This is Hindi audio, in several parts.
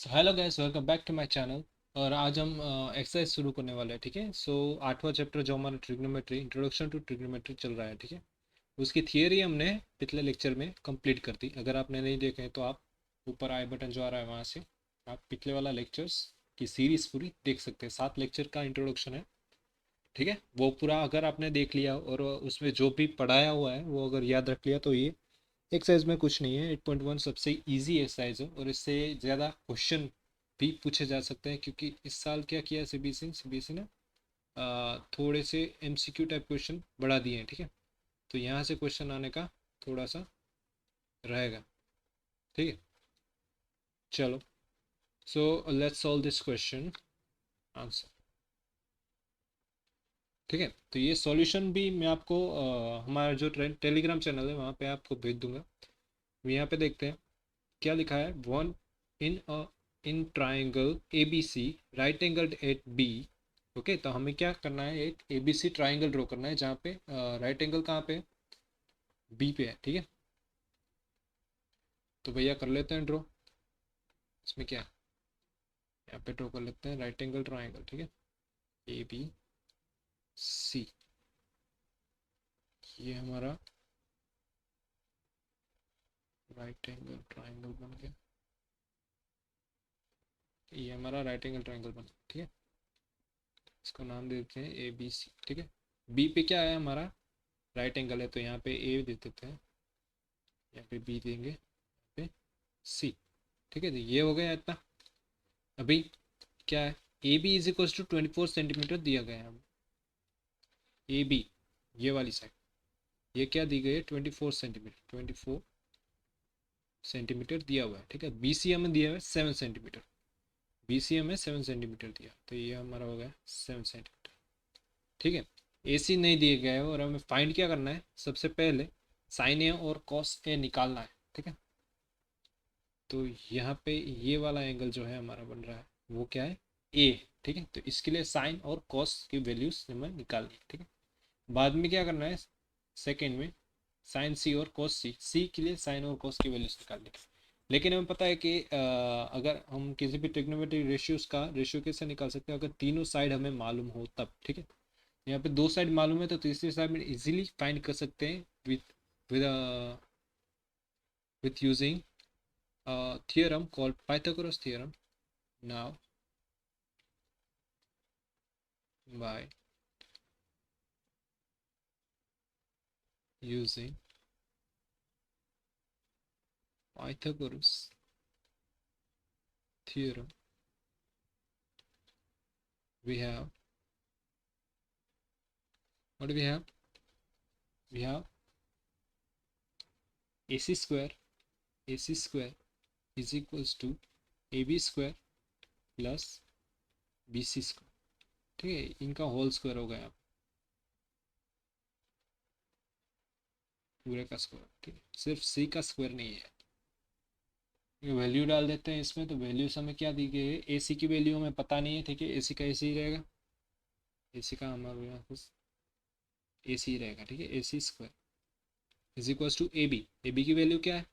So hello guys, welcome back to my channel. और आज हम एक्सरसाइज शुरू करने वाले हैं। ठीक है, सो आठवां चैप्टर जो हमारा ट्रिग्नोमेट्री, इंट्रोडक्शन टू ट्रिग्नोमेट्री चल रहा है। ठीक है, उसकी थियरी हमने पिछले लेक्चर में कंप्लीट कर दी। अगर आपने नहीं देखे तो आप ऊपर आई बटन जो आ रहा है वहाँ से आप पिछले वाला लेक्चर्स की सीरीज पूरी देख सकते हैं। 7 लेक्चर का इंट्रोडक्शन है। ठीक है, वो पूरा अगर आपने देख लिया और उसमें जो भी पढ़ाया हुआ है वो अगर याद रख लिया तो ये एक्सरसाइज में कुछ नहीं है। 8.1 सबसे इजी एक्सरसाइज है और इससे ज़्यादा क्वेश्चन भी पूछे जा सकते हैं, क्योंकि इस साल क्या किया है सीबीएसई ने थोड़े से एमसीक्यू टाइप क्वेश्चन बढ़ा दिए हैं। ठीक है, तो यहाँ से क्वेश्चन आने का थोड़ा सा रहेगा। ठीक है, चलो, so let's solve this question answer. ठीक है, तो ये सॉल्यूशन भी मैं आपको हमारा जो टेलीग्राम चैनल है वहाँ पे आपको भेज दूंगा। यहाँ पे देखते हैं क्या लिखा है। One in in triangle A B C right angled at B. Okay, तो हमें क्या करना है, एक A B C triangle draw करना है जहाँ पे राइट एंगल कहाँ पे, बी पे है। ठीक है, तो भैया कर लेते हैं ड्रॉ। इसमें क्या है, यहाँ पे ड्रॉ कर लेते हैं राइट एंगल ट्राइंगल। ठीक है, ए बी सी, ये हमारा राइट एंगल ट्राइंगल बन गया। ये हमारा राइट एंगल ट्राइंगल बन गया। ठीक है, इसको नाम दे देते हैं ए बी सी। ठीक है, बी पे क्या है हमारा, राइट एंगल है, तो यहाँ पे ए दे देते हैं, यहाँ पे बी देंगे, पे सी। ठीक है, तो ये हो गया इतना। अभी क्या है, A B is equal to 24 centimetre दिया गया है। ए बी ये वाली साइड, ये क्या दी गई है, 24 सेंटीमीटर, 24 सेंटीमीटर दिया हुआ है। ठीक है, बी सी हमें दिया हुआ है 7 सेंटीमीटर, बी सी हमें 7 सेंटीमीटर दिया, तो ये हमारा हो गया 7 सेंटीमीटर। ठीक है, ए सी नहीं दिए गया है और हमें फाइंड क्या करना है, सबसे पहले साइन ए और कॉस ए निकालना है। ठीक है, तो यहाँ पे ये वाला एंगल जो है हमारा बन रहा है वो क्या है, ए। ठीक है, तो इसके लिए साइन और कॉस की वैल्यूज हमें निकालनी है। ठीक है, बाद में क्या करना है, सेकेंड में साइन सी और कॉस सी, सी के लिए साइन और कॉस की वैल्यूज निकालनी है। लेकिन हमें पता है कि अगर हम किसी भी ट्रिग्नोमेट्रिक रेशियोज का रेशियो कैसे निकाल सकते हैं, अगर तीनों साइड हमें मालूम हो तब। ठीक है, यहाँ पे दो साइड मालूम है तो तीसरी साइड में इजीली फाइंड कर सकते हैं with with with using theorem called Pythagoras theorem. Now, by using Pythagoras theorem, we have, what do we have? We have AC square, AC square is equals to AB square plus BC square. ठीक है, इनका होल स्क्वायर हो गया पूरे का स्क्वायर। ठीक है, सिर्फ सी का स्क्वायर नहीं है। वैल्यू डाल देते हैं इसमें, तो वैल्यूज हमें क्या दी गई है, ए सी की वैल्यू हमें पता नहीं है। ठीक है, ए सी का ए सी रहेगा, ए सी का हमारे यहाँ ए सी रहेगा। ठीक है, A C square is equals to A B, A B की वैल्यू क्या है,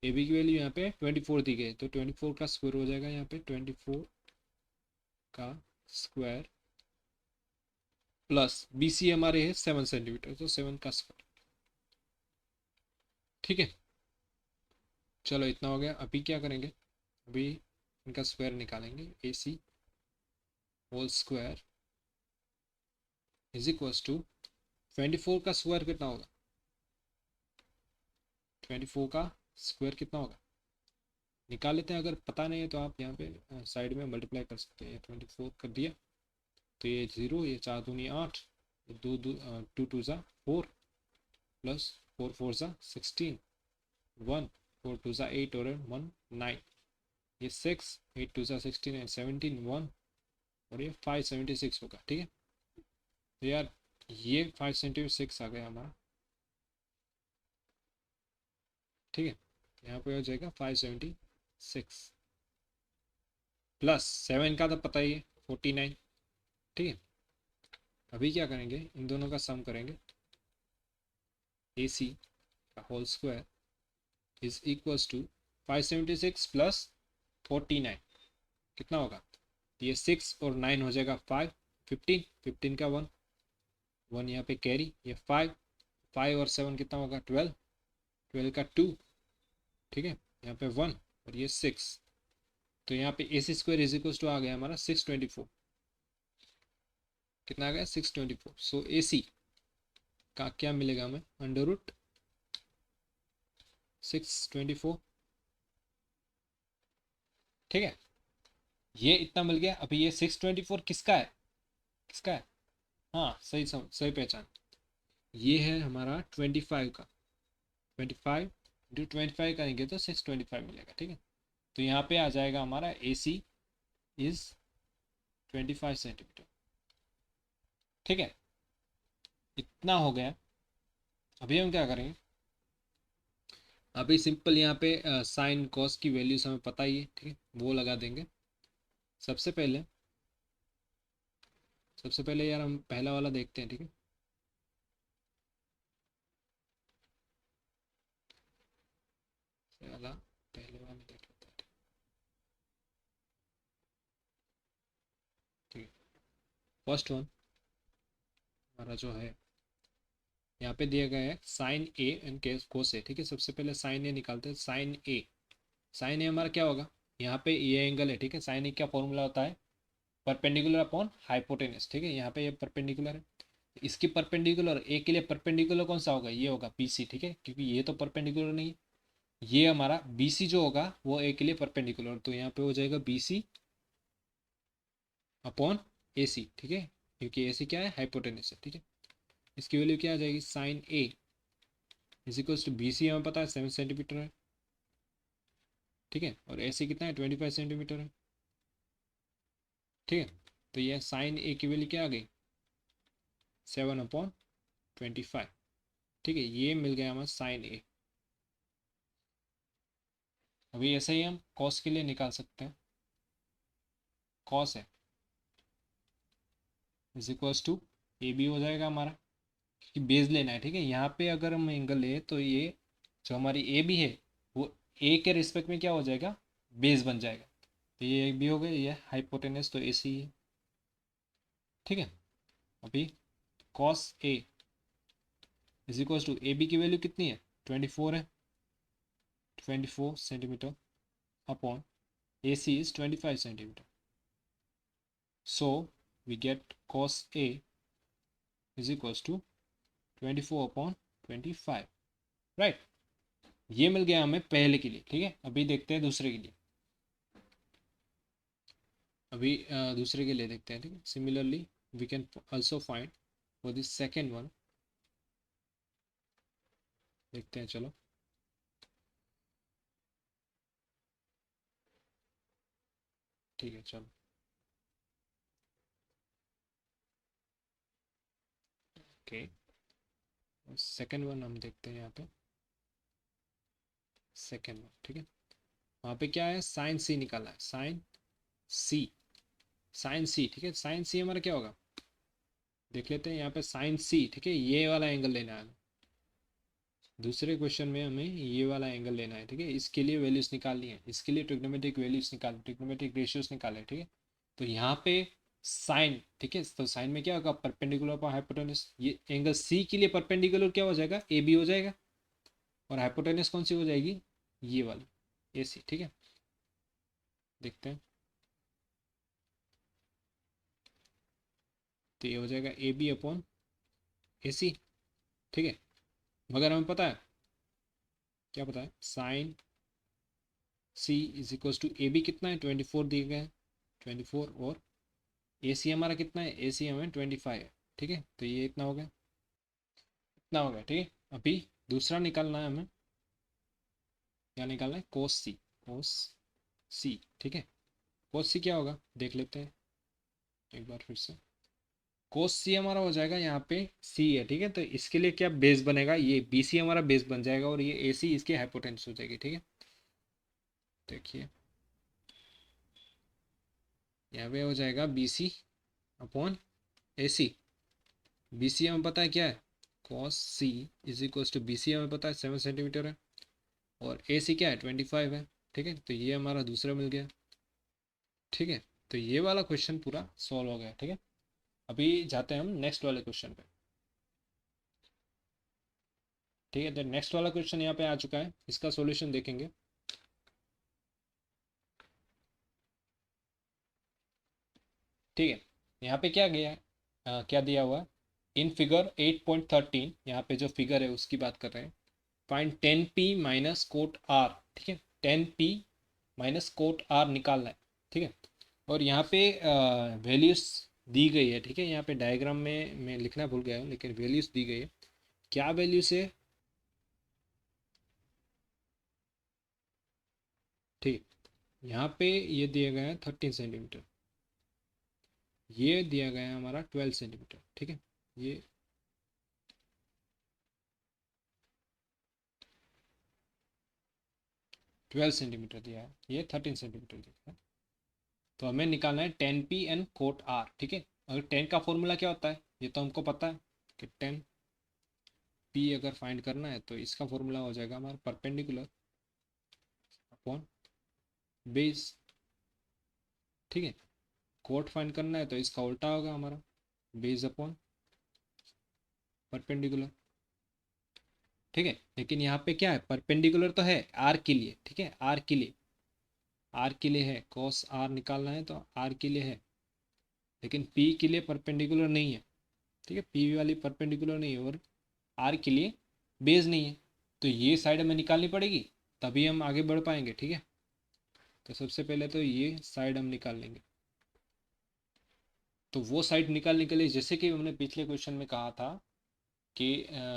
ए बी की वैल्यू यहाँ पे 24 दी गई, तो 24 का स्क्वायर हो जाएगा यहाँ पे, 24 का स्क्वायर प्लस बी सी हमारे है 7 सेंटीमीटर, तो 7 का स्क्वायर। ठीक है, चलो इतना हो गया। अभी क्या करेंगे, अभी इनका स्क्वायर निकालेंगे। A C whole square is equals to 24 का स्क्वायर कितना होगा, 24 का स्क्वायर कितना होगा निकाल लेते हैं। अगर पता नहीं है तो आप यहाँ पे साइड में मल्टीप्लाई कर सकते हैं। 24 कर दिया तो ये 0, ये 4 दूनी 8, ये 2 टू ज़ा 4 प्लस 4 4 ज़ा 16, 1 4 टू ज़ा 8 और 1 9, ये 6 8 टू ज़ा 16 एंड 17 1, और ये 576 होगा। ठीक है, तो यार ये 576 आ गया हमारा। ठीक है, यहाँ पे हो जाएगा 576 प्लस 7 का तो पता ही है 49। ठीक है, अभी क्या करेंगे, इन दोनों का सम करेंगे। ए सी का whole square is equals to 576 plus 49 कितना होगा, ये 6 और 9 हो जाएगा 5, 15, 15 का 1, 1 यहाँ पे कैरी, ये 5, 5 और 7 कितना होगा 12, 12 का 2, ठीक है, यहाँ पे 1 और ये 6, तो यहाँ पे AC square is equal to आ गया हमारा 624, कितना आ गया 624। सो AC का क्या मिलेगा हमें, अंडर रूट 624, ठीक है, ये इतना मिल गया। अभी ये 624 किसका है, किसका है, हाँ सही सही पहचान, ये है हमारा 25 का, 25 इंटू 25 करेंगे तो 625 मिलेगा, ठीक है। तो यहाँ पे आ जाएगा हमारा AC इज 25 सेंटीमीटर, ठीक है, इतना हो गया। अभी हम क्या करेंगे, अभी सिंपल यहाँ पे साइन कॉस की वैल्यूज हमें पता ही है, ठीक है, वो लगा देंगे। सबसे पहले यार हम पहला वाला देखते हैं, ठीक है, पहले वाला देख लेते हैं, ठीक है। फर्स्ट वन हमारा जो है यहाँ पे दिया गया है साइन ए एंड कोस ए, ठीक है। सबसे पहले साइन ए निकालते हैं, साइन ए, साइन ए हमारा क्या होगा, यहाँ पे ये एंगल है, ठीक है, साइन ए क्या फॉर्मूला होता है, परपेंडिकुलर अपॉन हाइपोटेनस, ठीक है, यहाँ पे ये परपेंडिकुलर है, इसकी परपेंडिकुलर ए के लिए परपेंडिकुलर कौन सा होगा, ये होगा BC, ठीक है, क्योंकि ये तो परपेंडिकुलर नहीं है, ये हमारा BC जो होगा वो ए के लिए परपेंडिकुलर, तो यहाँ पे हो जाएगा BC अपॉन AC, ठीक है, क्योंकि AC क्या है, हाइपोटेनस है, ठीक है। इसकी वैल्यू क्या आ जाएगी, sine A is equals to BC हमें पता है 7 सेंटीमीटर है, ठीक है, और AC कितना है 25 सेंटीमीटर है, ठीक है। तो ये साइन ए की वैल्यू क्या आ गई, 7/25, ठीक है, ये मिल गया हमें साइन ए। अभी ऐसे ही हम कॉस के लिए निकाल सकते हैं, कॉस है इज इक्वल्स टू AB हो जाएगा हमारा, क्योंकि बेस लेना है, ठीक है, यहाँ पे अगर हम एंगल ले तो ये जो हमारी AB है वो A के रिस्पेक्ट में क्या हो जाएगा, बेस बन जाएगा, तो ये AB हो गया, ये हाइपोटेनस तो AC है, ठीक है। अभी cos A is equals to AB की वैल्यू कितनी है, 24 है, 24 centimetre upon AC is 25 centimeter. So we get cos A is equals to 24/25, right. ये मिल गया हमें पहले के लिए, ठीक है। अभी देखते हैं दूसरे के लिए, अभी दूसरे के लिए देखते हैं, ठीक है। Similarly we can also find for this second one, देखते हैं, चलो ठीक है, चलो ओके। सेकेंड वन हम देखते हैं यहाँ पे, सेकेंड वन, ठीक है। वहाँ पे क्या है, साइन C निकालना है, साइन C, साइन C, ठीक है। साइन C हमारा क्या होगा, देख लेते हैं यहाँ पे, साइन C, ठीक है, ये वाला एंगल लेना है, दूसरे क्वेश्चन में हमें ये वाला एंगल लेना है, ठीक है। इसके लिए वैल्यूज निकालनी है, इसके लिए ट्रिग्नोमेट्रिक वैल्यूज निकाल, ट्रिग्नोमेट्रिक रेशियोज निकाले, ठीक है। तो यहाँ पे साइन, ठीक है, तो साइन में क्या होगा, परपेंडिकुलर पर हाइपोटेनस, ये एंगल C के लिए परपेंडिकुलर क्या हो जाएगा, AB हो जाएगा, और हाइपोटेनस कौन सी हो जाएगी, ये वाली AC, ठीक है। देखते हैं, तो ये हो जाएगा AB अपॉन AC, ठीक है। मगर हमें पता है, क्या पता है, sine C is equals to AB कितना है, 24 दिए गए हैं, 24, और AC हमारा कितना है, AC हमें 25 है, ठीक है। तो ये इतना हो गया, इतना हो गया, ठीक है। अभी दूसरा निकालना है हमें, क्या निकालना है, कोस C, कोस C, ठीक है। कोस C क्या होगा, देख लेते हैं एक बार फिर से। कोस C हमारा हो जाएगा, यहाँ पे C है, ठीक है, तो इसके लिए क्या बेस बनेगा, ये BC हमारा बेस बन जाएगा, और ये AC इसकी हाइपोटेन्यूस हो जाएगी, ठीक है। देखिए यहाँ पे हो जाएगा BC अपॉन AC, BC हमें पता है क्या है, cos C is equal to BC हमें पता है 7 सेंटीमीटर है, और AC क्या है 25 है, ठीक है, तो ये हमारा दूसरा मिल गया। ठीक है, तो ये वाला क्वेश्चन पूरा सॉल्व हो गया। ठीक है, अभी जाते हैं हम नेक्स्ट वाले क्वेश्चन पे। ठीक है, तो नेक्स्ट वाला क्वेश्चन यहाँ पे आ चुका है, इसका सॉल्यूशन देखेंगे। ठीक है, यहाँ पे क्या गया है, क्या दिया हुआ है, इन फिगर 8.13, यहाँ पे जो फिगर है उसकी बात कर रहे हैं। Find 10p minus cot R. ठीक है, 10p माइनस कोट आर निकालना है। ठीक है, और यहाँ पे वैल्यूज दी गई है। ठीक है, यहाँ पे डायग्राम में मैं लिखना भूल गया हूँ, लेकिन वैल्यूज दी गई है। क्या वैल्यूज है? ठीक, यहाँ पे ये दिया गया है 13 सेंटीमीटर, ये दिया गया है हमारा 12 सेंटीमीटर। ठीक है, ये 12 सेंटीमीटर दिया है, ये 13 सेंटीमीटर दिया है। तो हमें निकालना है 10p एंड कोट आर। ठीक है, अगर 10 का फॉर्मूला क्या होता है ये तो हमको पता है कि 10p अगर फाइंड करना है तो इसका फॉर्मूला हो जाएगा हमारा परपेंडिकुलर अपॉन बेस। ठीक है, कोट फाइंड करना है तो इसका उल्टा होगा हमारा बेस अपॉन परपेंडिकुलर। ठीक है, लेकिन यहाँ पे क्या है, परपेंडिकुलर तो है आर के लिए। ठीक है, आर के लिए, आर के लिए है, कॉस आर निकालना है तो आर के लिए है, लेकिन पी के लिए परपेंडिकुलर नहीं है। ठीक है, पी वाली परपेंडिकुलर नहीं है और आर के लिए बेस नहीं है, तो ये साइड हमें निकालनी पड़ेगी, तभी हम आगे बढ़ पाएंगे। ठीक है, तो सबसे पहले तो ये साइड हम निकाल लेंगे। तो वो साइड निकालने के लिए जैसे कि हमने पिछले क्वेश्चन में कहा था कि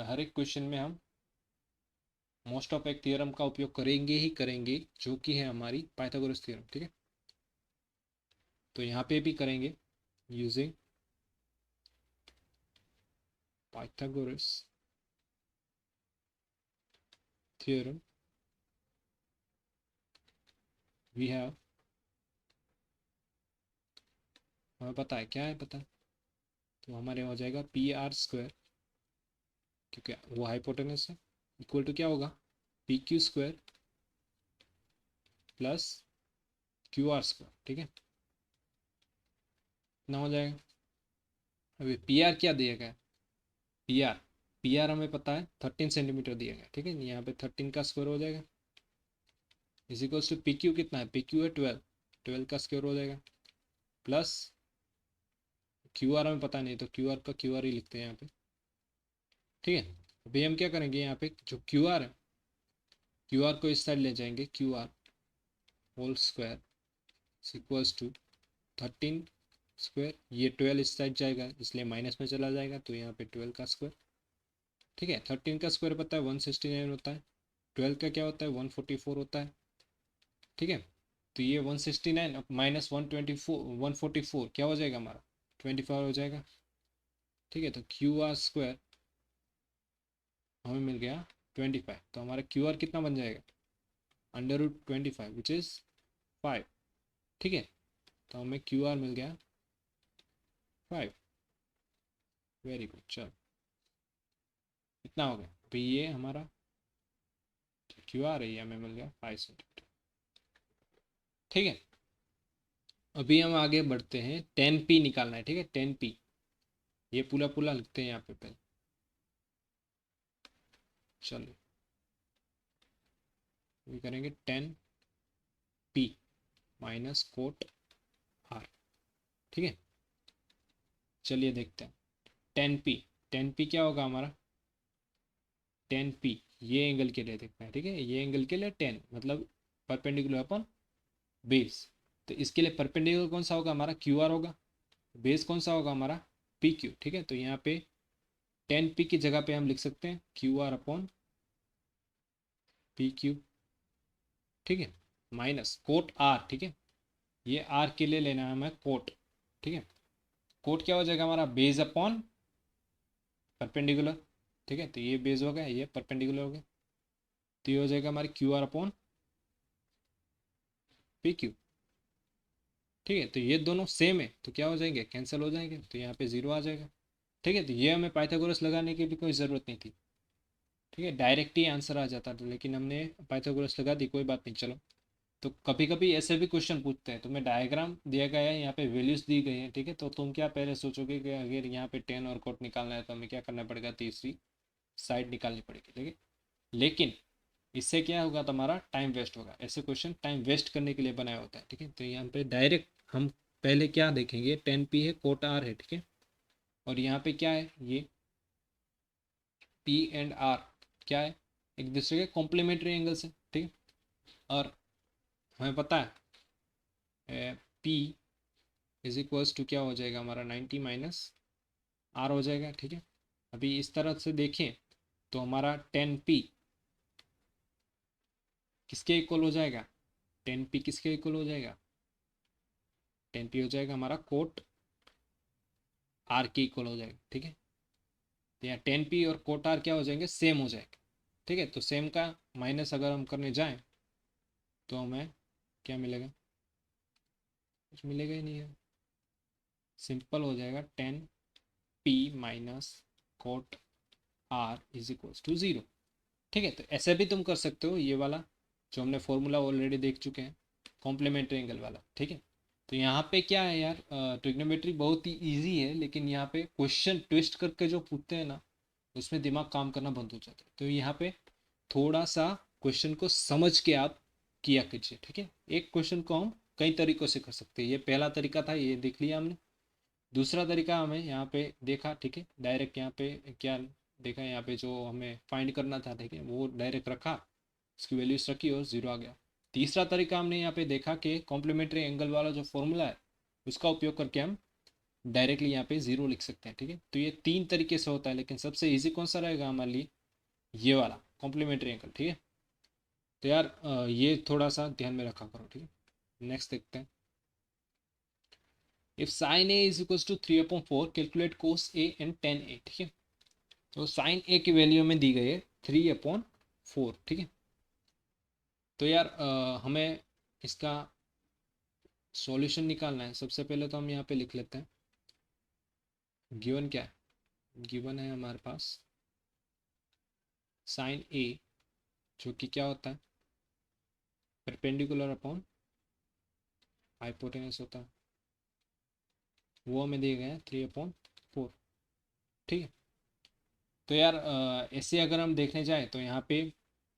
हर एक क्वेश्चन में हम मोस्ट ऑफ एक थ्योरम का उपयोग करेंगे ही करेंगे, जो कि है हमारी पाइथागोरस थ्योरम। ठीक है, तो यहाँ पे भी करेंगे using Pythagoras theorem we have, हमें पता है क्या है, पता है, तो हमारे हो जाएगा पी आर स्क्वायर, क्योंकि वो हाइपोटेनस है, इक्वल टू क्या होगा, P Q square plus Q R square. ठीक है, इतना हो जाएगा। अभी पी आर क्या दिया गया है, पी आर, पी आर हमें पता है 13 सेंटीमीटर दिया गया। ठीक है, यहाँ पे 13 का स्क्वायर हो जाएगा, is equals to P Q कितना है, पी क्यू है 12, 12 का स्क्वायर हो जाएगा प्लस क्यू आर हमें पता नहीं, तो क्यू आर का क्यू आर ही लिखते हैं यहाँ पे। ठीक है, अभी हम क्या करेंगे, यहाँ पे जो क्यू आर है, क्यू आर को इस साइड ले जाएंगे, Q R whole square equals to 13 square, ये 12 इस साइड जाएगा इसलिए माइनस में चला जाएगा, तो यहाँ पे 12 का स्क्वायर। ठीक है, 13 का स्क्वायर पता है 169 होता है, 12 का क्या होता है 144 होता है। ठीक है, तो ये 169 माइनस 124, 144 क्या हो जाएगा हमारा 24 हो जाएगा। ठीक है, तो क्यू आर स्क्वायर हमें मिल गया 25, तो हमारा क्यू आर कितना बन जाएगा, √25 विच इज़ 5। ठीक है, तो हमें क्यू आर मिल गया 5। वेरी गुड, चलो इतना हो गया। अभी ये हमारा क्यू आर है, ये हमें मिल गया 5 सेंटीमीटर। ठीक है, अभी हम आगे बढ़ते हैं, 10p निकालना है। ठीक है, 10p, ये पूरा पूरा लिखते हैं यहाँ पे पहले। चलिए अभी करेंगे 10p माइनस कोट आर। ठीक है, चलिए देखते हैं 10p, 10p क्या होगा हमारा, 10p ये एंगल के लिए देखना है। ठीक है, ये एंगल के लिए 10 मतलब परपेंडिकुलर अपॉन बेस, तो इसके लिए परपेंडिकुलर कौन सा होगा हमारा, क्यू आर होगा, बेस कौन सा होगा हमारा पी क्यू। ठीक है, तो यहाँ पे 10p की जगह पे हम लिख सकते हैं Q R upon P Q. ठीक है, माइनस कोट आर। ठीक है, ये आर के लिए लेना है हमें कोट। ठीक है, कोट क्या हो जाएगा हमारा, बेस अपॉन परपेंडिकुलर। ठीक है, तो ये बेस हो गया, ये परपेंडिकुलर हो गया, तो ये हो जाएगा हमारी Q R upon P Q. ठीक है, तो ये दोनों सेम है तो क्या हो जाएंगे, कैंसिल हो जाएंगे, तो यहाँ पे जीरो आ जाएगा। ठीक है, तो ये हमें पाइथागोरस लगाने की भी कोई ज़रूरत नहीं थी। ठीक है, डायरेक्ट ही आंसर आ जाता था, लेकिन हमने पाइथागोरस लगा दी, कोई बात नहीं, चलो तो कभी कभी ऐसे भी क्वेश्चन पूछते हैं, तुम्हें डायग्राम दिया गया है, यहाँ पे वैल्यूज दी गई है, ठीक है, तो तुम क्या पहले सोचोगे कि अगर यहाँ पे टेन और कोट निकालना है तो हमें क्या करना पड़ेगा, तीसरी साइड निकालनी पड़ेगी, ठीक है। लेकिन इससे क्या होगा, तुम्हारा टाइम वेस्ट होगा। ऐसे क्वेश्चन टाइम वेस्ट करने के लिए बनाया होता है, ठीक है। तो यहाँ पे डायरेक्ट हम पहले क्या देखेंगे, टेन पी है, कोट आर है, ठीक है। और यहाँ पे क्या है, ये पी एंड आर क्या है, एक दूसरे के कॉम्प्लीमेंट्री एंगल्स है, ठीक है। और हमें पता है पी इज इक्वल्स टू क्या हो जाएगा हमारा, 90 माइनस आर हो जाएगा, ठीक है। अभी इस तरह से देखें तो हमारा 10p किसके इक्वल हो जाएगा, 10p किसके इक्वल हो जाएगा, 10p हो जाएगा हमारा कोट आर के इक्वल हो जाएगा, ठीक है। तो यहाँ 10p और कोट आर क्या हो जाएंगे, सेम हो जाएगा, ठीक है। तो सेम का माइनस अगर हम करने जाएं तो हमें क्या मिलेगा, कुछ मिलेगा ही नहीं है, सिंपल हो जाएगा 10p minus cot R is equals to zero, ठीक है। तो ऐसे भी तुम कर सकते हो, ये वाला जो हमने फॉर्मूला ऑलरेडी देख चुके हैं, कॉम्प्लीमेंट्री एंगल वाला, ठीक है। तो यहाँ पे क्या है यार, ट्रिग्नोमेट्री बहुत ही इजी है, लेकिन यहाँ पे क्वेश्चन ट्विस्ट करके जो पूछते हैं ना, उसमें दिमाग काम करना बंद हो जाता है। तो यहाँ पे थोड़ा सा क्वेश्चन को समझ के आप किया कीजिए, ठीक है। एक क्वेश्चन को हम कई तरीक़ों से कर सकते हैं, ये पहला तरीका था, ये देख लिया हमने। दूसरा तरीका हमें यहाँ पे देखा, ठीक है, डायरेक्ट यहाँ पे क्या देखा, यहाँ पे जो हमें फाइंड करना था, ठीक है, वो डायरेक्ट रखा, उसकी वैल्यूज रखी और ज़ीरो आ गया। तीसरा तरीका हमने यहाँ पे देखा कि कॉम्प्लीमेंट्री एंगल वाला जो फॉर्मूला है उसका उपयोग करके हम डायरेक्टली यहाँ पे ज़ीरो लिख सकते हैं, ठीक है। तो ये तीन तरीके से होता है, लेकिन सबसे ईजी कौन सा रहेगा हमारे लिए, ये वाला कॉम्प्लीमेंट्री एंगल, ठीक है। तो यार ये थोड़ा सा ध्यान में रखा करो, ठीक है। नेक्स्ट देखते हैं, if sine A is equal to 3/4 calculate cos A and tan A, ठीक है। तो साइन ए की वैल्यू में दी गई है 3/4, ठीक है। तो यार हमें इसका सॉल्यूशन निकालना है। सबसे पहले तो हम यहाँ पे लिख लेते हैं, गिवन क्या है, गिवन है हमारे पास साइन ए, जो कि क्या होता है, परपेंडिकुलर अपॉन हाइपोटेनस होता है, वो हमें दिए गए हैं 3/4, ठीक है। तो यार ऐसे अगर हम देखने जाए तो यहाँ पे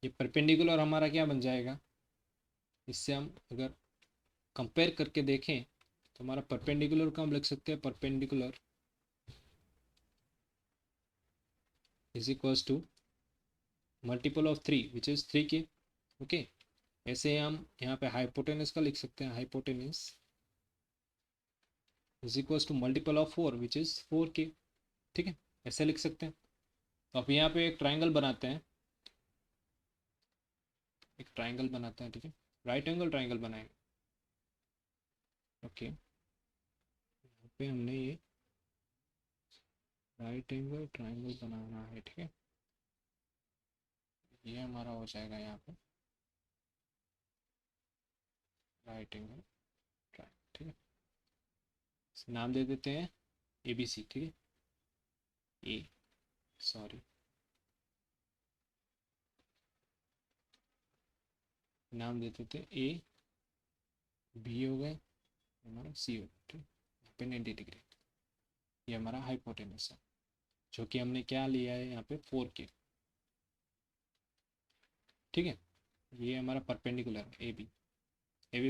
ये परपेंडिकुलर हमारा क्या बन जाएगा, इससे हम अगर कंपेयर करके देखें तो हमारा परपेंडिकुलर का हम लिख सकते हैं, perpendicular is equals to multiple of 3 which is 3k, okay. ऐसे हम यहाँ पे हाइपोटेनस का लिख सकते हैं, hypotenuse is equals to multiple of 4 which is 4k, ठीक है, ऐसे लिख सकते हैं। तो अब यहाँ पे एक ट्राइंगल बनाते हैं, एक ट्राइंगल बनाते हैं, ठीक है, राइट एंगल ट्राइंगल बनाएंगे, ओके। यहाँ पे हमने ये राइट एंगल ट्राइंगल बनाना है, ठीक है। ये हमारा हो जाएगा यहाँ पे राइट एंगल ट्राइंगल, ठीक है। इसे नाम दे देते हैं ABC, ठीक है, ए, सॉरी, नाम देते थे AB हो गए, हमारा C हो गया, ठीक है। यहाँ पे 90 डिग्री, ये हमारा हाइपोटेनस है, जो कि हमने क्या लिया है यहाँ पे 4k, ठीक है। ये हमारा परपेंडिकुलर है AB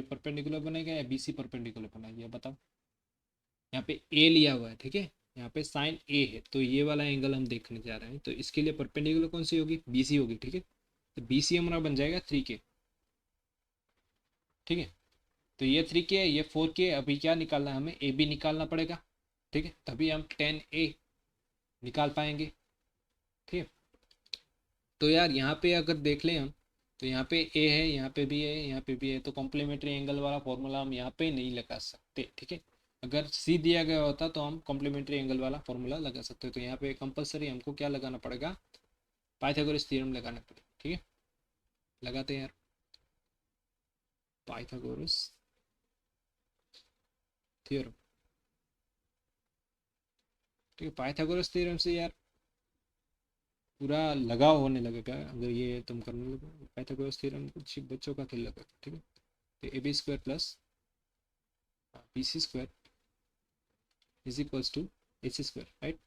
परपेंडिकुलर बनेगा या BC परपेंडिकुलर बनेगा, ये बताओ। यहाँ पे A लिया हुआ है, ठीक है, यहाँ पे साइन A है, तो ये वाला एंगल हम देखने जा रहे हैं, तो इसके लिए परपेंडिकुलर कौन सी होगी, BC होगी, ठीक है। तो BC हमारा बन जाएगा 3k, ठीक है। तो ये 3k है, ये 4k, अभी क्या निकालना है हमें, AB निकालना पड़ेगा, ठीक है, तभी हम 10A निकाल पाएंगे, ठीक है। तो यार यहाँ पे अगर देख लें हम, तो यहाँ पे A है, यहाँ पे भी है, यहाँ पे भी है, तो कॉम्प्लीमेंट्री एंगल वाला फॉर्मूला हम यहाँ पे नहीं लगा सकते, ठीक है। अगर C दिया गया होता तो हम कॉम्प्लीमेंट्री एंगल वाला फॉर्मूला लगा सकते हैं। तो यहाँ पे कंपलसरी हमको क्या लगाना पड़ेगा, पाइथागोरस थ्योरम लगाना पड़ेगा, ठीक है। लगाते हैं यार, पाइथागोरस थ्योरम, ठीक है। पाइथागोरस थ्योरम से यार पूरा लगाव होने लगेगा, अगर ये तुम करने लगो, पाइथागोरस थ्योरम कुछ बच्चों का खेल लगेगा, ठीक है। तो A B square plus B C square is equals to A C square, right.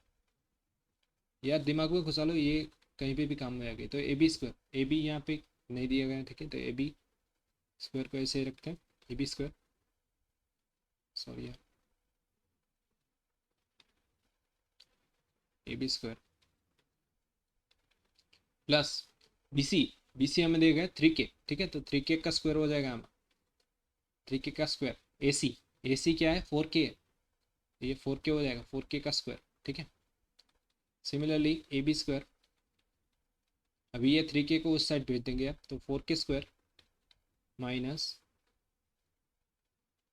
यार दिमाग में घुसा लो, ये कहीं पे भी काम में आ गई। तो A B square, A B यहाँ पे नहीं दिया गया है, ठीक है, तो ए बी स्क्वायर को ऐसे ही रखते हैं, ए बी स्क्वायर, सॉरी यार, A B square plus B C, B C हमें दिया गया 3k, ठीक है, तो 3k का स्क्वायर हो जाएगा हमारा, 3k का स्क्वायर, ए सी, ए सी क्या है 4k है, तो ये 4k हो जाएगा, 4k का स्क्वायर, ठीक है। सिमिलरली ए बी स्क्वायर, अभी ये 3k को उस साइड भेज देंगे आप, तो 4k स्क्वायर माइनस,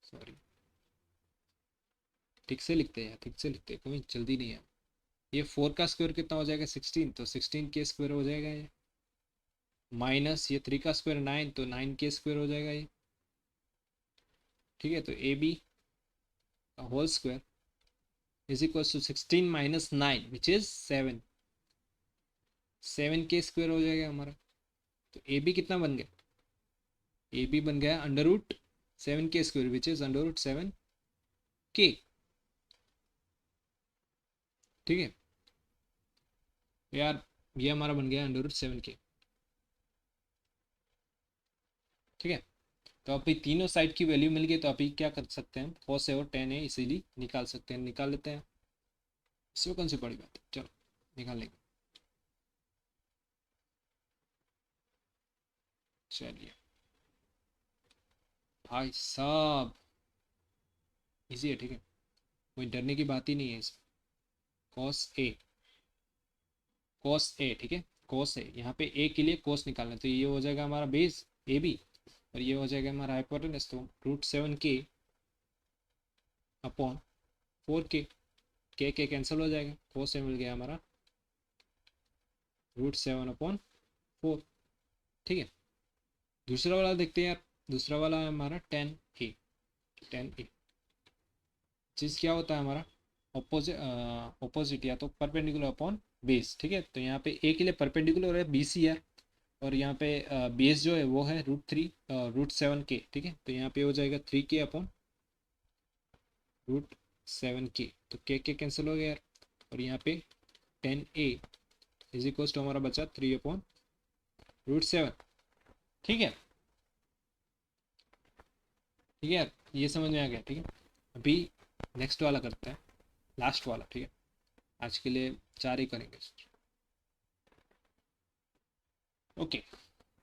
सॉरी ठीक से लिखते हैं, ठीक से लिखते हैं, कोई जल्दी नहीं है। ये 4 का स्क्वायर कितना हो जाएगा 16, तो 16k स्क्वायर हो जाएगा ये, माइनस ये 3 का स्क्वायर 9, तो 9k स्क्वायर हो जाएगा ये, ठीक है। तो ए बी का whole square is equal to 16 minus 9 which is 7, 7k square हो जाएगा हमारा। तो ए बी कितना बन गया, ए बी बन गया under root 7k square which is under root 7k, ठीक है यार, ये हमारा बन गया अंडर रूट 7k, ठीक है। तो अभी तीनों साइड की वैल्यू मिल गई, तो अभी क्या कर सकते हैं हम, cos है और tan है इसीलिए निकाल सकते हैं, निकाल लेते हैं, इसमें कौन सी बड़ी बात है, चलो निकाल लेंगे। चलिए भाई साहब, इजी है, ठीक है, कोई डरने की बात ही नहीं है इसमें। cos a, cos a, ठीक है, cos a, यहाँ पे a के लिए cos निकालना है, तो ये हो जाएगा हमारा बेस ए बी, और ये हो जाएगा हमारा हाइपोटेनस, तो रूट 7k अपॉन 4k, के कैंसिल हो जाएगा, cos a मिल गया हमारा रूट 7/4, ठीक है। दूसरा वाला देखते हैं यार, दूसरा वाला है हमारा 10a, 10a चीज़ क्या होता है हमारा, ऑपोजिट या तो परपेंडिकुलर अपॉन बेस, ठीक है। तो यहाँ पे ए के लिए परपेंडिकुलर है बी सी आर, और यहाँ पे बेस जो है वो है रूट 7k, ठीक है। तो यहाँ पे हो जाएगा 3k अपॉन रूट 7k, तो के कैंसिल हो गया यार, और यहाँ पे 10a इज इक्वल्स टू हमारा बचा 3/रूट 7, ठीक है, ठीक है यार, ये समझ में आ गया, ठीक है। अभी नेक्स्ट वाला करते हैं, लास्ट वाला, ठीक है, आज के लिए 4 ही करेंगे, ओके।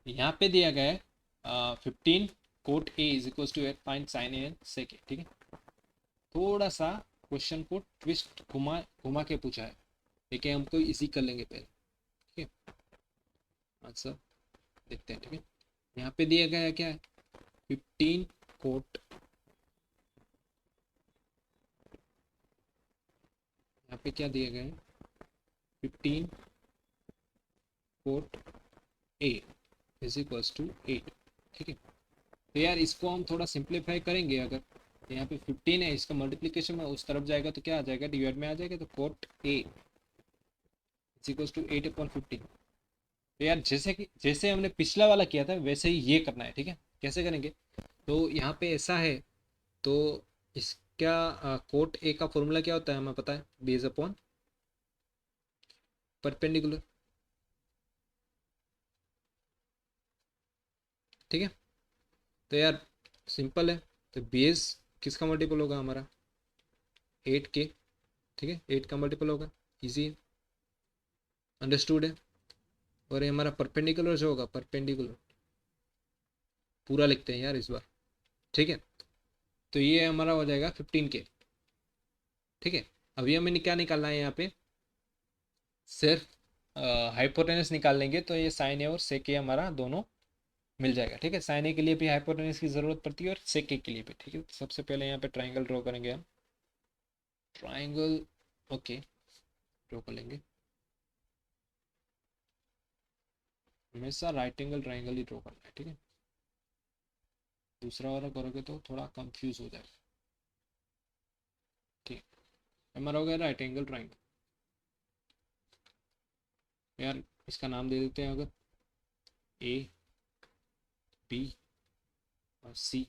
यहाँ पे दिया गया है 15 cot A is equal to 8, find sine A and sec A, ठीक है। थोड़ा सा क्वेश्चन को ट्विस्ट घुमा घुमा के पूछा है, ठीक है, हमको इजी कर लेंगे पहले, ठीक है, आंसर देखते हैं, ठीक है। यहाँ पे दिया गया है क्या है, 15 कोट, यहाँ पे क्या दिया गया है, 15 cot A is equals to 8, ठीक है। तो यार इसको हम थोड़ा सिंप्लीफाई करेंगे, अगर यहाँ पे 15 है, इसका मल्टीप्लिकेशन में उस तरफ जाएगा तो क्या आ जाएगा, डिवाइड में आ जाएगा, तो cot A is equals to 8/15। तो यार जैसे हमने पिछला वाला किया था वैसे ही ये करना है, ठीक है। कैसे करेंगे, तो यहाँ पे ऐसा है, तो इसका कोट ए का फॉर्मूला क्या होता है हमें पता है, बेस अपॉन परपेंडिकुलर, ठीक है। तो यार सिंपल है, तो बेस किसका मल्टीपल होगा हमारा 8k, ठीक है, 8 का मल्टीपल होगा, इजी है, अंडरस्टूड है। और ये हमारा परपेंडिकुलर जो होगा, परपेंडिकुलर पूरा लिखते हैं यार इस बार, ठीक है। तो ये हमारा हो जाएगा 15k, ठीक है। अभी हमें क्या निकालना है यहाँ पे, सिर्फ हाइपोटेनस निकाल लेंगे, तो ये साइन ए और सेक ए हमारा दोनों मिल जाएगा, ठीक है। साइन ए के लिए भी हाइपोटेनस की ज़रूरत पड़ती है और सेक ए के लिए भी, ठीक है। सबसे पहले यहाँ पे ट्राइंगल ड्रॉ करेंगे हम, ट्राइंगल, ओके, ड्रॉ कर लेंगे, हमेशा राइट एंगल ट्राइंगल ही ड्रॉ करना है, ठीक है, दूसरा वाला करोगे तो थोड़ा कंफ्यूज हो जाएगा, ठीक है। हमारा हो गया राइट एंगल ट्राइंगल, यार इसका नाम दे देते हैं अगर ए बी और सी,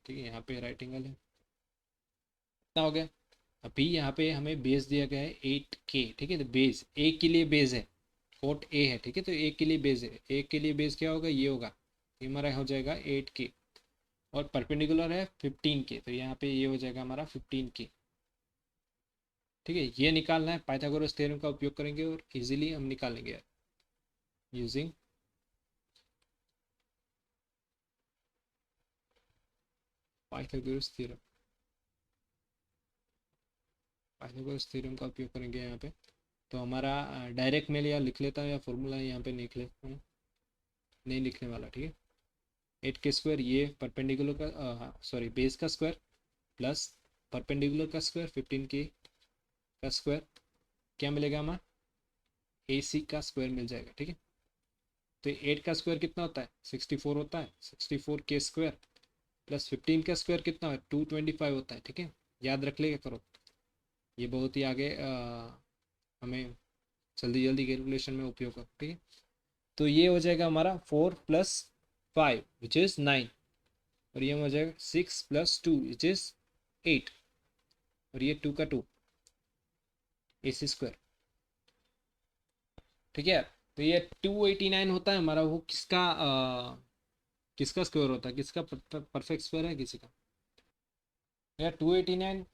ठीक है, यहाँ पे राइट एंगल है। कितना हो गया? अभी यहाँ पे हमें बेस दिया गया है 8K, ठीक है, तो बेस ए के लिए बेस है, कोट ए है, ठीक है, तो ए के लिए बेस है, ए के लिए बेस क्या होगा, ये होगा, ये हमारा हो जाएगा 8K, और परपेंडिकुलर है 15K, तो यहाँ पे ये हो जाएगा हमारा 15K, ठीक है। ये निकालना है, पाइथागोरस थ्योरम का उपयोग करेंगे और इजीली हम निकालेंगे यार, using Pythagoras theorem. Pythagoras theorem का उपयोग करेंगे यहाँ पे, तो हमारा डायरेक्ट मैं या लिख लेता हूँ या फॉर्मूला यहाँ पे लिख लेता हूँ, नहीं लिखने वाला, ठीक है। 8K² ये परपेंडिकुलर का, हाँ सॉरी, बेस का स्क्वायर प्लस परपेंडिकुलर का स्क्वायर 15K का स्क्वायर, क्या मिलेगा हमारा, AC का स्क्वायर मिल जाएगा, ठीक है। तो 8 का स्क्वायर कितना होता है, 64 होता है, 64K² प्लस 15 का स्क्वायर कितना है, 225 होता है, ठीक है। याद रख लेगा करो, ये बहुत ही आगे हमें जल्दी जल्दी कैलकुलेशन में उपयोग हो, ठीक है। तो ये हो जाएगा हमारा 4 + 5 विच इज़ 9, और ये हो जाएगा 6 + 2 विच इज़ 8, और ये 2 का 2, AC², ठीक है। तो ये 289 होता है हमारा, वो किसका किसका स्क्वायर होता है, किसका परफेक्ट स्क्वायर है किसी का, यार 289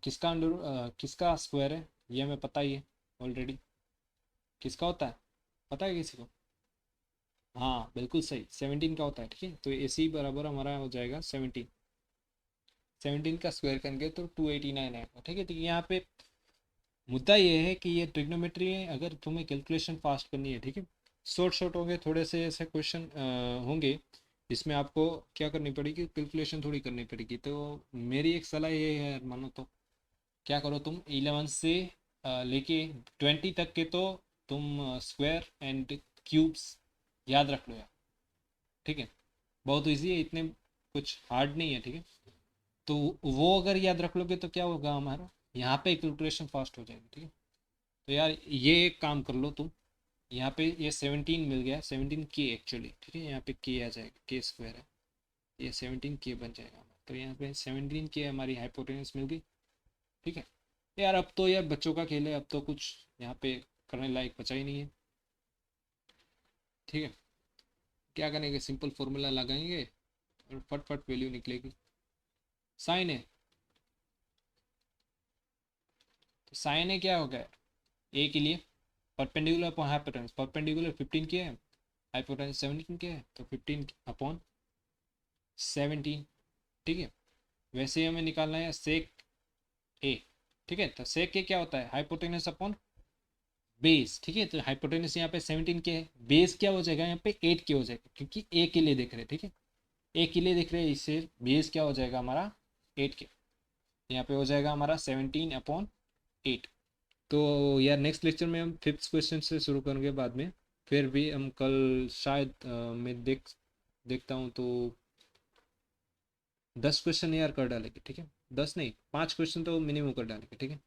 किसका अंडर किसका स्क्वायर है, ये हमें पता ही है ऑलरेडी, किसका होता है, पता है किसी को? हाँ बिल्कुल सही, 17 का होता है, ठीक है। तो AC बराबर हमारा हो जाएगा 17, 17 का स्क्वायर करेंगे तो 289 आएगा, ठीक है। तो यहाँ पे मुद्दा ये है कि ये ट्रिग्नोमेट्री है, अगर तुम्हें कैलकुलेशन फास्ट करनी है, ठीक है, शॉर्ट शॉर्ट होंगे थोड़े से ऐसे क्वेश्चन होंगे, जिसमें आपको क्या करनी पड़ेगी, कैलकुलेशन थोड़ी करनी पड़ेगी। तो मेरी एक सलाह ये है, मानो तो क्या करो तुम 11 से लेके 20 तक के तो तुम स्क्वायर एंड क्यूब्स याद रख लो यार, ठीक है, बहुत ईजी है, इतने कुछ हार्ड नहीं है, ठीक है। तो वो अगर याद रख लोगे तो क्या होगा हमारा, यहाँ पे कैलकुलेशन फास्ट हो जाएगी, ठीक है। तो यार ये एक काम कर लो तुम, यहाँ पे ये 17 मिल गया, 17K एक्चुअली, ठीक है, यहाँ पे K आ जाएगा, K² है, ये 17K बन जाएगा हमारा, तो यहाँ पे 17K हमारी हाइपोटेनस मिल गई, ठीक है। यार अब तो यार बच्चों का खेल है, अब तो कुछ यहाँ पे करने लायक बचा ही नहीं है, ठीक है। क्या करेंगे, सिंपल फॉर्मूला लगाएंगे और फट वैल्यू निकलेगी। साइन है, तो साइन है क्या होगा, ए के लिए perpendicular upon hypotenuse, perpendicular 15K है, हाइपोटेनस 17K है, तो 15/17, ठीक है। वैसे ही हमें निकालना है सेक ए, ठीक है, तो सेक ए क्या होता है, हाइपोटेनस अपॉन बेस, ठीक है। तो हाइपोटेनस यहाँ पे 17K है, बेस क्या हो जाएगा यहाँ पे 8K हो जाएगा, क्योंकि ए के लिए देख रहे हैं, ठीक है, ए के लिए देख रहे हैं, इससे बेस क्या हो जाएगा हमारा 8K, यहाँ पे हो जाएगा हमारा 17/8। तो यार नेक्स्ट लेक्चर में हम 5th क्वेश्चन से शुरू करेंगे बाद में, फिर भी हम कल शायद मैं देखता हूँ तो 10 क्वेश्चन यार कर डालेंगे, ठीक है, 10 नहीं 5 क्वेश्चन तो मिनिमम कर डालेंगे, ठीक है,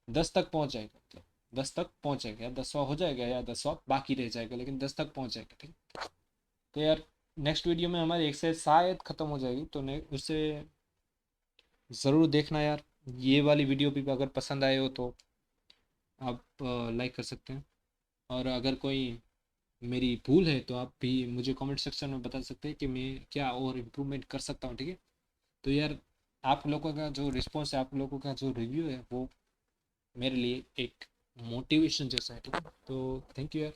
10 तक पहुँच जाएगा, मतलब 10 तक पहुँच जाएगा, या 10वां हो जाएगा या 10वां बाकी रह जाएगा, लेकिन 10 तक पहुँच जाएगा, ठीक है। तो यार नेक्स्ट वीडियो में हमारी एक्सरसाइज शायद ख़त्म हो जाएगी, तो उससे ज़रूर देखना यार, ये वाली वीडियो भी अगर पसंद आए हो तो आप लाइक कर सकते हैं, और अगर कोई मेरी भूल है तो आप भी मुझे कमेंट सेक्शन में बता सकते हैं कि मैं क्या और इम्प्रूवमेंट कर सकता हूँ, ठीक है। तो यार आप लोगों का जो रिस्पॉन्स है, आप लोगों का जो रिव्यू है, वो मेरे लिए एक मोटिवेशन जैसा है, ठीक है। तो थैंक यू यार।